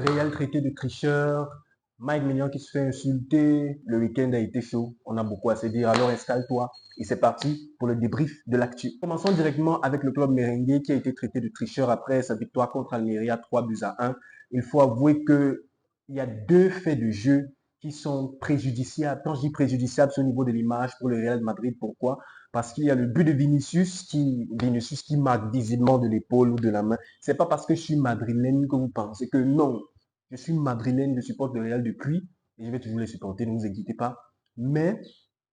Real traité de tricheur, Mike Maignan qui se fait insulter. Le week-end a été chaud, on a beaucoup à se dire. Alors installe-toi et c'est parti pour le débrief de l'actu. Commençons directement avec le club merengue qui a été traité de tricheur après sa victoire contre Almeria 3-1. Il faut avouer qu'il y a deux faits de jeu qui sont préjudiciables. Quand je dis préjudiciable, c'est au niveau de l'image pour le Real Madrid. Pourquoi? Parce qu'il y a le but de Vinicius qui marque visiblement de l'épaule ou de la main. C'est pas parce que je suis madrilène que vous pensez que non. Je suis madrilène, je supporte le Real depuis et je vais toujours les supporter, ne vous inquiétez pas. Mais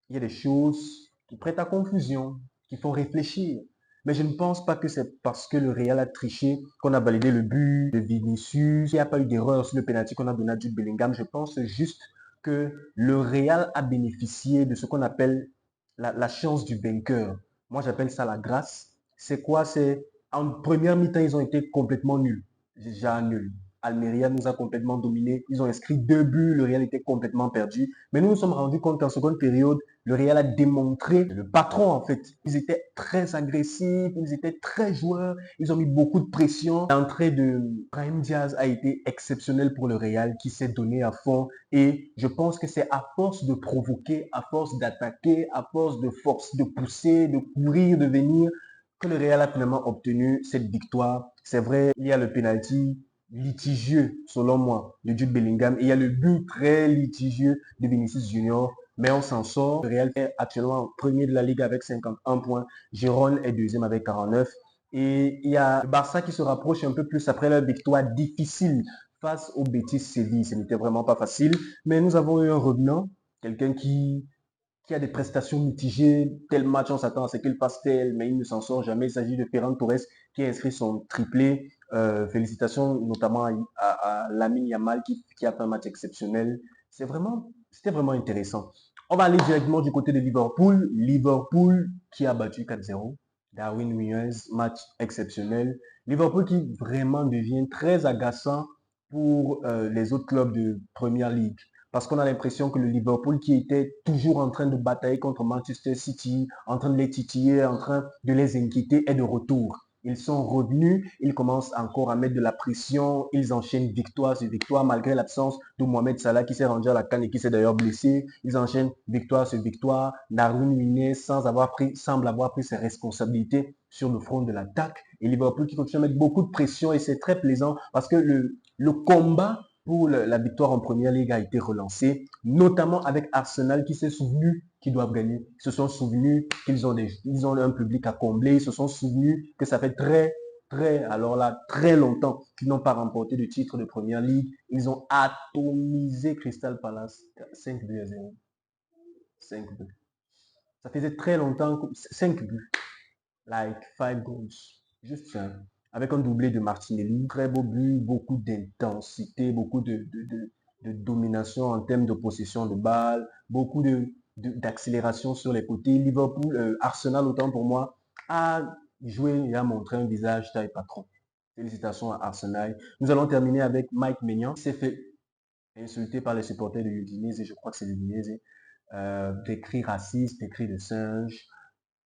il y a des choses qui prêtent à confusion, qui font réfléchir. Mais je ne pense pas que c'est parce que le Real a triché qu'on a validé le but de Vinicius, qu'il n'y a pas eu d'erreur sur le penalty qu'on a donné à Jude Bellingham. Je pense juste que le Real a bénéficié de ce qu'on appelle la chance du vainqueur. Moi, j'appelle ça la grâce. C'est quoi? C'est en première mi-temps, ils ont été complètement nuls. Déjà nuls. Almeria nous a complètement dominés. Ils ont inscrit 2 buts. Le Real était complètement perdu. Mais nous nous sommes rendus compte qu'en seconde période, le Real a démontré le patron en fait. Ils étaient très agressifs, ils étaient très joueurs, ils ont mis beaucoup de pression. L'entrée de Brahim Diaz a été exceptionnelle pour le Real qui s'est donné à fond et je pense que c'est à force de provoquer, à force d'attaquer, à force de pousser, de courir, de venir que le Real a finalement obtenu cette victoire. C'est vrai, il y a le penalty litigieux, selon moi, de Jude Bellingham. Et il y a le but très litigieux de Vinicius Junior. Mais on s'en sort. Le Real est actuellement premier de la Ligue avec 51 points. Gérone est deuxième avec 49. Et il y a le Barça qui se rapproche un peu plus après leur victoire difficile face au Betis Séville. Ce n'était vraiment pas facile. Mais nous avons eu un revenant, quelqu'un qui a des prestations mitigées. Tel match, on s'attend à ce qu'il fasse tel, mais il ne s'en sort jamais. Il s'agit de Ferran Torres qui a inscrit son triplé. Félicitations notamment à Lamine Yamal qui a fait un match exceptionnel. C'était vraiment intéressant. On va aller directement du côté de Liverpool. Liverpool qui a battu 4-0. Darwin Nunez, match exceptionnel. Liverpool qui vraiment devient très agaçant pour les autres clubs de Première Ligue. Parce qu'on a l'impression que le Liverpool qui était toujours en train de batailler contre Manchester City, en train de les titiller, en train de les inquiéter, est de retour. Ils sont revenus, ils commencent encore à mettre de la pression, ils enchaînent victoire sur victoire malgré l'absence de Mohamed Salah qui s'est rendu à la CAN et qui s'est d'ailleurs blessé. Ils enchaînent victoire sur victoire. Darwin Nunez semble avoir pris ses responsabilités sur le front de l'attaque. Et Liverpool qui continue à mettre beaucoup de pression et c'est très plaisant parce que le combat pour la victoire en première ligue a été relancé, notamment avec Arsenal qui s'est souvenu qu'ils doivent gagner. Ils se sont souvenus qu'ils ont un public à combler. Ils se sont souvenus que ça fait très longtemps qu'ils n'ont pas remporté de titre de première ligue. Ils ont atomisé Crystal Palace 5 buts à 0. 5 buts. Ça faisait très longtemps, 5 buts. Like 5 goals. Juste ça. Avec un doublé de Martinelli. Très beau but, beaucoup d'intensité, beaucoup de domination en termes de possession de balle, beaucoup d'accélération sur les côtés. Liverpool, Arsenal, autant pour moi, a joué et a montré un visage taille patron. Félicitations à Arsenal. Nous allons terminer avec Mike Maignan. Il s'est fait insulter par les supporters de Udinese, et je crois que c'est l'Udinese, des cris racistes, des cris de singe.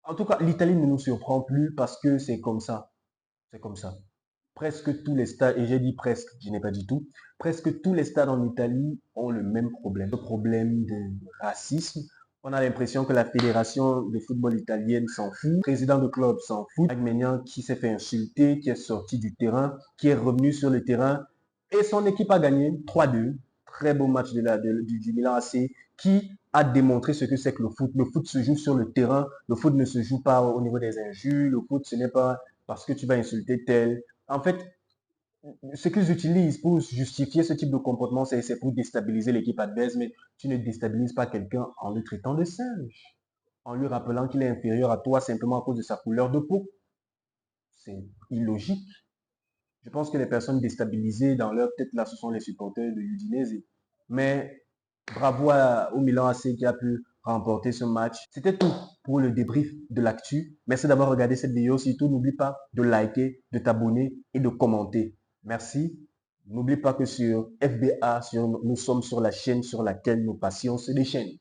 En tout cas, l'Italie ne nous surprend plus parce que c'est comme ça. C'est comme ça. Presque tous les stades, et j'ai dit presque, je n'ai pas dit tout, presque tous les stades en Italie ont le même problème. Le problème de racisme. On a l'impression que la fédération de football italienne s'en fout. Le président de club s'en fout. Maignan qui s'est fait insulter, qui est sorti du terrain, qui est revenu sur le terrain. Et son équipe a gagné 3-2. Très beau match du Milan AC qui a démontré ce que c'est que le foot. Le foot se joue sur le terrain. Le foot ne se joue pas au niveau des injures. Le foot, ce n'est pas parce que tu vas insulter tel. En fait, ce qu'ils utilisent pour justifier ce type de comportement, c'est pour déstabiliser l'équipe adverse, mais tu ne déstabilises pas quelqu'un en le traitant de singe, en lui rappelant qu'il est inférieur à toi simplement à cause de sa couleur de peau. C'est illogique. Je pense que les personnes déstabilisées dans leur tête, là, ce sont les supporters de Udinese. Mais bravo au Milan AC qui a pu remporter ce match. C'était tout pour le débrief de l'actu. Merci d'avoir regardé cette vidéo. Surtout, n'oublie pas de liker, de t'abonner et de commenter. Merci. N'oublie pas que sur FBA, nous sommes sur la chaîne sur laquelle nos passions se déchaînent.